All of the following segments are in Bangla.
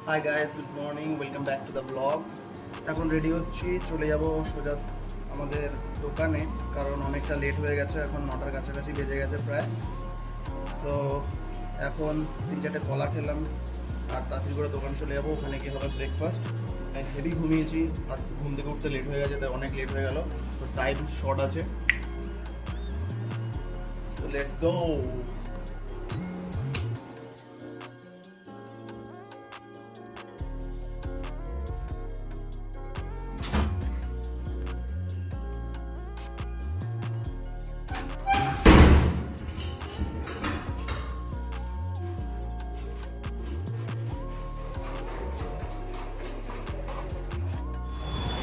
Hi guys, good morning, welcome back to the blog. এখন রেডি হচ্ছি, চলে যাব সোজা আমাদের দোকানে, কারণ অনেকটা লেট হয়ে গেছে। এখন 9টার কাছাকাছি বেজে গেছে প্রায়। সো এখন 3-4টে কলা খেলাম আর তাড়াতাড়ি করে দোকান চলে যাবো। ওখানে গিয়ে হবে ব্রেকফাস্ট। হেভি ঘুমিয়েছি আর ঘুম থেকে উঠতে লেট হয়ে গেছে, তাই অনেক লেট হয়ে গেল। তো টাইম শর্ট আছে, so let's go.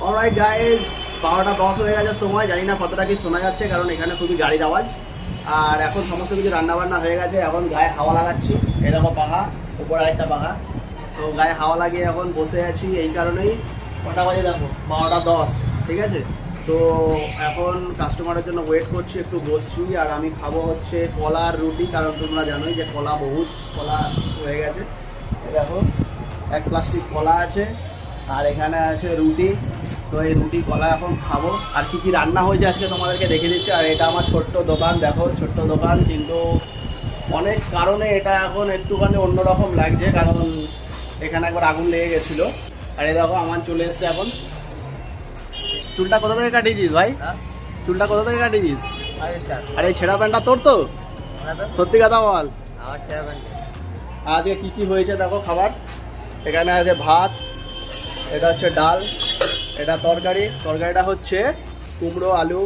Alright guys, 12টা 10 হয়ে গেছে সময়। জানি না কতটা কি শোনা যাচ্ছে, কারণ এখানে খুবই গাড়ির আওয়াজ। আর এখন সমস্ত কিছু রান্নাবান্না হয়ে গেছে। এখন গায়ে হাওয়া লাগাচ্ছি, এই দেখো পাখা, উপর আরেকটা পাখা। তো গায়ে হাওয়া লাগিয়ে এখন বসে আছি এই কারণেই। কটা বাজে দেখো, 12টা 10, ঠিক আছে। তো এখন কাস্টমারের জন্য ওয়েট করছি, একটু বসছি। আর আমি খাবো হচ্ছে কলার রুটি, কারণ তোমরা জানোই যে কলা বহুত কলা হয়ে গেছে। দেখো, এক প্লাস্টিক কলা আছে আর এখানে আছে রুটি। তো এই রুটি কলা এখন খাবো। আর কি কি রান্না হয়েছে আজকে তোমাদেরকে দেখে দিচ্ছি। আর এটা আমার ছোট্ট দোকান, দেখো ছোট্ট দোকান, কিন্তু অনেক কারণে এটা এখন একটুখানি অন্যরকম লাগছে, কারণ এখানে একবার আগুন লেগে গেছিলো। আর এই দেখো আমার চলে এসছে এখন। চুলটা কোথা থেকে কাটিয়েছিস ভাই? চুলটা কোথা থেকে কাটিয়েছিস? আর এই ছেঁড়া প্যান্টটা তোর তো? সত্যি কথা বল। আজকে কি কি হয়েছে দেখো খাবার। এখানে আছে ভাত, এটা হচ্ছে ডাল, এটা তরকারিটা হচ্ছে কুমড়ো আলু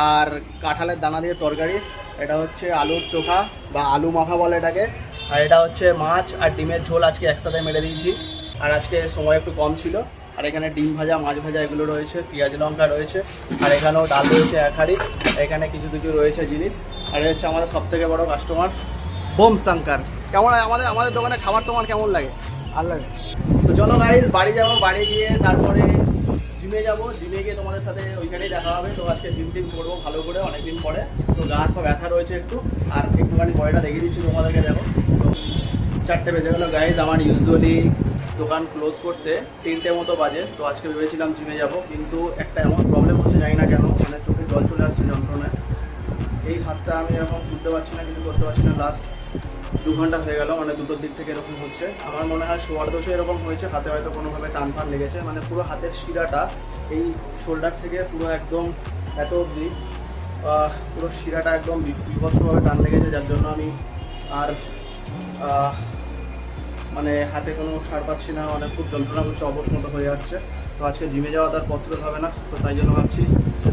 আর কাঁঠালের দানা দিয়ে তরকারি। এটা হচ্ছে আলুর চোখা বা আলু মাখা বলে এটাকে। আর এটা হচ্ছে মাছ আর ডিমের ঝোল, আজকে একসাথে মেরে দিয়েছি। আর আজকে সময় একটু কম ছিল। আর এখানে ডিম ভাজা, মাছ ভাজা এগুলো রয়েছে, পেঁয়াজ লঙ্কা রয়েছে। আর এখানেও ডাল রয়েছে এক হাঁড়ি। এখানে কিছু কিছু রয়েছে জিনিস। আর এটা হচ্ছে আমাদের সবথেকে বড় কাস্টমার বোম শঙ্কর। কেমন আমাদের দোকানে খাবার তোমার কেমন লাগে? ভালো লাগে। তো চলো গাইজ, বাড়ি যাবো। বাড়ি গিয়ে তারপরে জিমে যাবো। জিমে গিয়ে তোমাদের সাথে ওইখানেই দেখা হবে। তো আজকে জিম করবো ভালো করে, অনেকদিন পরে। তো গা হাত পা ব্যথা রয়েছে একটু। আর একটুখানি বডিটা দেখিয়ে দিচ্ছি তোমাদেরকে, দেখো। তো 4টে বেজে গেলো গাইজ। আমার ইউজুয়ালি দোকান ক্লোজ করতে 3টে মতো বাজে। তো আজকে ভেবেছিলাম জিমে যাব, কিন্তু একটা এমন প্রবলেম হচ্ছে, জানি না কেন, মানে চোখে জল চলে আসছে যন্ত্রণায়। এই হাতটা আমি এখন তুলতে পারছি না, কিছু করতে পারছি না। লাস্ট 2 ঘন্টা হয়ে গেল, মানে দুটোর দিক থেকে এরকম হচ্ছে। আমার মনে হয় শোয়ার দোষে এরকম হয়েছে। হাতে হয়তো কোনোভাবে টান ফান লেগেছে, মানে পুরো হাতের শিরাটা এই শোল্ডার থেকে পুরো একদম এত অবধি পুরো শিরাটা একদম বিভৎসভাবে টান লেগেছে, যার জন্য আমি আর মানে হাতে কোনো ছাড় পাচ্ছি না। মানে খুব যন্ত্রণা করছে, অবশ মতো হয়ে আসছে। তো আজকে জিমে যাওয়া তার পসিবল হবে না। তো তাই জন্য ভাবছি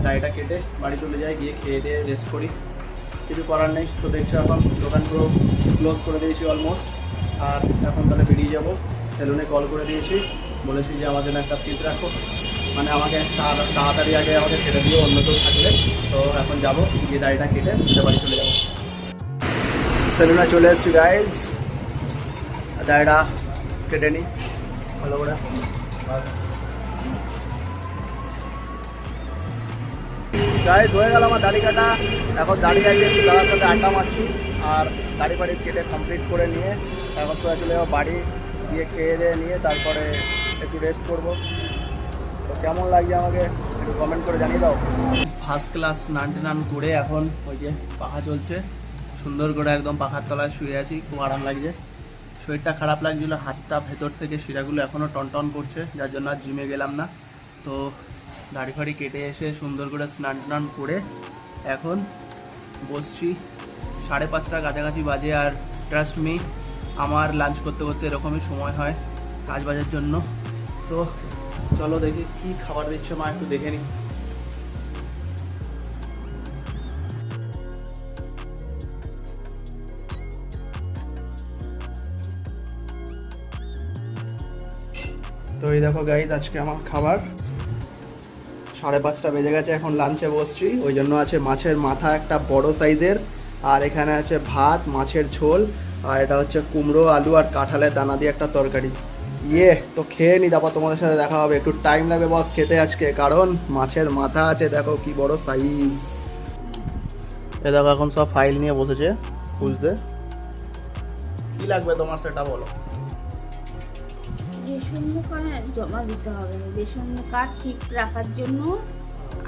দাড়িটা কেটে বাড়ি চলে যাই, গিয়ে খেয়ে দিয়ে রেস্ট করি। কিছু করার নেই। তো দেখছো এখন দোকান পুরো ক্লোজ করে দিয়েছি অলমোস্ট। আর এখন তাহলে বেরিয়ে যাবো। সেলুনে কল করে দিয়েছি, বলেছি যে আমাদের একটা সিট রাখো, মানে আমাকে তাড়াতাড়ি আগে আমাকে ছেড়ে দিও অন্য কেউ থাকলে। তো এখন যাবো, গিয়ে দাড়িটা কেটে বাড়ি চলে যাবো। সেলুনে চলে এসেছি গাইজ, দাড়িটা কেটে নিই ভালো করে। গাইজ হয়ে গেল আমার দাড়ি কাটা। এখন দাড়ি কাটিয়ে একটু দাদার সাথে আড্ডা মারছি। আর দাড়ি বাড়ি কেটে কমপ্লিট করে নিয়ে এখন সোজা চলে যাবো বাড়ি। গিয়ে খেয়ে দিয়ে নিয়ে তারপরে একটু রেস্ট করবো। তো কেমন লাগছে আমাকে একটু কমেন্ট করে জানিয়ে দাও। ফার্স্ট ক্লাস স্নান করে এখন ওই যে পাখা চলছে, সুন্দর করে একদম পাখার তলায় শুয়ে আছি, খুব আরাম লাগছে। শরীরটা খারাপ লাগছিলো, হাতটা ভেতর থেকে শিরাগুলো এখনও টনটন করছে, যার জন্য আর জিমে গেলাম না। তো দাড়ি ফাড়ি কেটে এসে সুন্দর করে স্নান করে এখন বসছি। 5:30টার কাছাকাছি বাজে। আর ট্রাস্ট মি, আমার লাঞ্চ করতে করতে এরকমই সময় হয় কাজ বাজের জন্য। তো চলো দেখি কি খাবার দিচ্ছে মা, একটু দেখে নিই। তো এই দেখো গাইজ, আজকে আমার খাবার 5:30 বেজে গেছে। এখন লাঞ্চে বসছি। ওই জন্য আছে মাছের মাথা একটা বড় সাইজের, আর এখানে আছে ভাত, মাছের ঝোল, আর এটা হচ্ছে কুমড়ো আলু আর কাঁঠালের দানা দিয়ে একটা তরকারি। তো খেয়ে নি, তারপর তোমাদের সাথে দেখা হবে। একটু টাইম লাগবে বস খেতে আজকে, কারণ মাছের মাথা আছে, দেখো কি বড় সাইজ। এ দেখো এখন সব ফাইল নিয়ে বসেছে খুঁজতে। কি লাগবে তোমার সেটা বলো। রেশন কার্ড জমা দিতে হবে। রেশন কার্ড ঠিক রাখার জন্য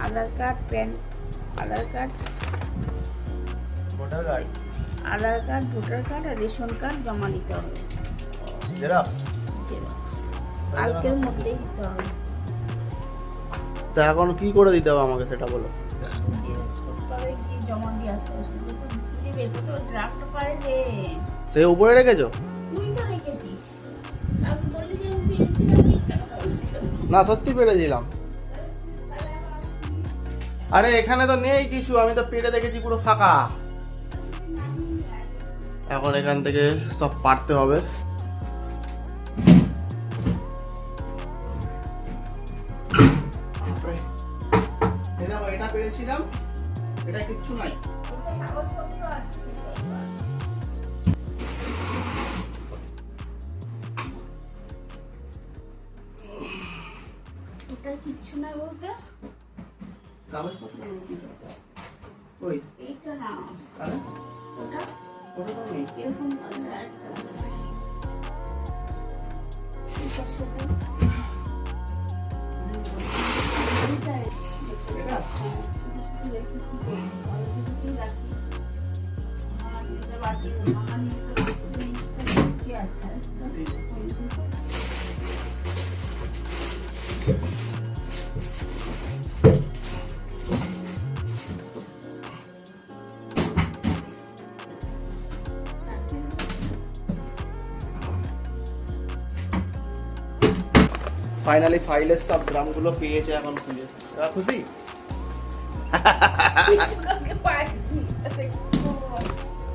Aadhaar card, Aadhaar card, voter card, voter card আর রেশন কার্ড জমা দিতে হবে। জেরক্স। কালকের মধ্যেই দিতে হবে। তা এখন কি করে দিতে হবে আমাকে সেটা বলো। জেরক্স করতে হবে, গিয়ে জমা দিয়ে আসতে হবে। শুধু তো খুঁজে বের করতে হবে, ড্রাফট পারে যে সে উপরে রেখেছো? তুই তো রেখেছিস। কালকে বললি যে আমি পেয়েছিলাম, কেন বলছিস? না সত্যি পেরেছিলাম। আরে এখানে তো নেই কিছু, আমি তো পেটে দেখেছি পুরো ফাঁকা। এখন এখান থেকে সব পারতে হবে। এটা পেরেছিলাম, এটা কিচ্ছু নাই। ওটা কিচ্ছু না বলতে, কাগজপত্র ওই এইটা না, আরে ওটা ওটা তো নেই। এরকম ধরনের একটা আছে। এটার সাথে এইটাই এটা শুধু শুধু রেখে কি করবো? ভালো কিছুতেই রাখি। আমার এটা বাকি, আমার নিচে কি আছে? ফাইনালি ফাইলের সব গ্রামগুলো পেয়েছে এখন খুঁজে। এবার খুশি?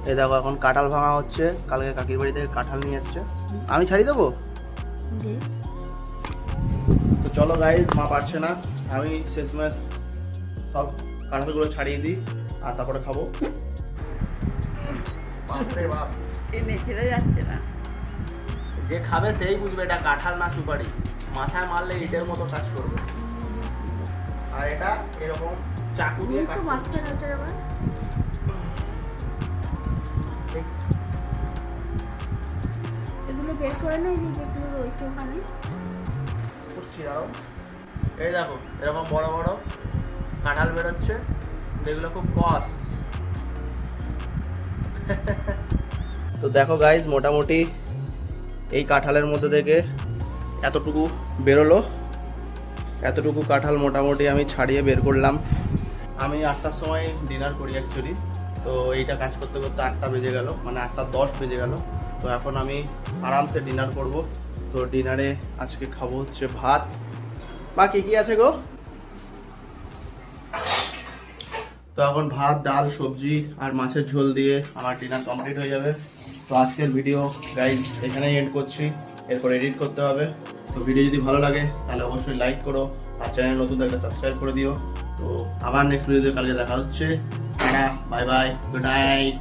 এই দেখো এখন কাঁঠাল ভাঙা হচ্ছে। কালকে কাকির বাড়ি থেকে কাঁঠাল নিয়ে এসছে। আমি ছাড়ি দেবো তো চলো গাইজ, মা পারছে না, আমি শেষমেশ সব কাঁঠালগুলো ছাড়িয়ে দিই আর তারপরে খাবো। বাপরে বাপ, টেনে ছেড়ে যাচ্ছে না। যে খাবে সেই বুঝবে এটা কাঁঠাল না সুপারি। মাথায় মারলে ইটের মতো কাজ করবে। আর এটা এরকম চাকু দিয়ে কাটতে মাথা কাটার আবার এগুলো বের করে নেই, যেগুলো রয়েছে ওখানে। করছি আরো। এই দেখো এরকম বড় বড় কাঁঠাল বেরোচ্ছে, যেগুলো খুব কস। তো দেখো গাইজ, মোটামুটি এই কাঁঠালের মধ্যে থেকে এতটুকু বেরোলো। এতটুকু কাঁঠাল মোটামুটি আমি ছাড়িয়ে বের করলাম। আমি 8টার সময় ডিনার করি অ্যাকচুয়ালি। তো এইটা কাজ করতে করতে 8টা বেজে গেল, মানে 8:10 বেজে গেল। তো এখন আমি আরামসে ডিনার করব। তো ডিনারে আজকে খাবো হচ্ছে ভাত। বা কি কি আছে গো? তো এখন ভাত, ডাল, সবজি আর মাছের ঝোল দিয়ে আমার ডিনার কমপ্লিট হয়ে যাবে। তো আজকের ভিডিও গাইজ এখানেই এন্ড করছি, এরপর এডিট করতে হবে। তো ভিডিও যদি ভালো লাগে তাহলে অবশ্যই লাইক করো, আর চ্যানেল নতুন থাকলে সাবস্ক্রাইব করে দিও। তো আবার নেক্সট ভিডিওতে কালকে দেখা হচ্ছে। Bye bye, good night.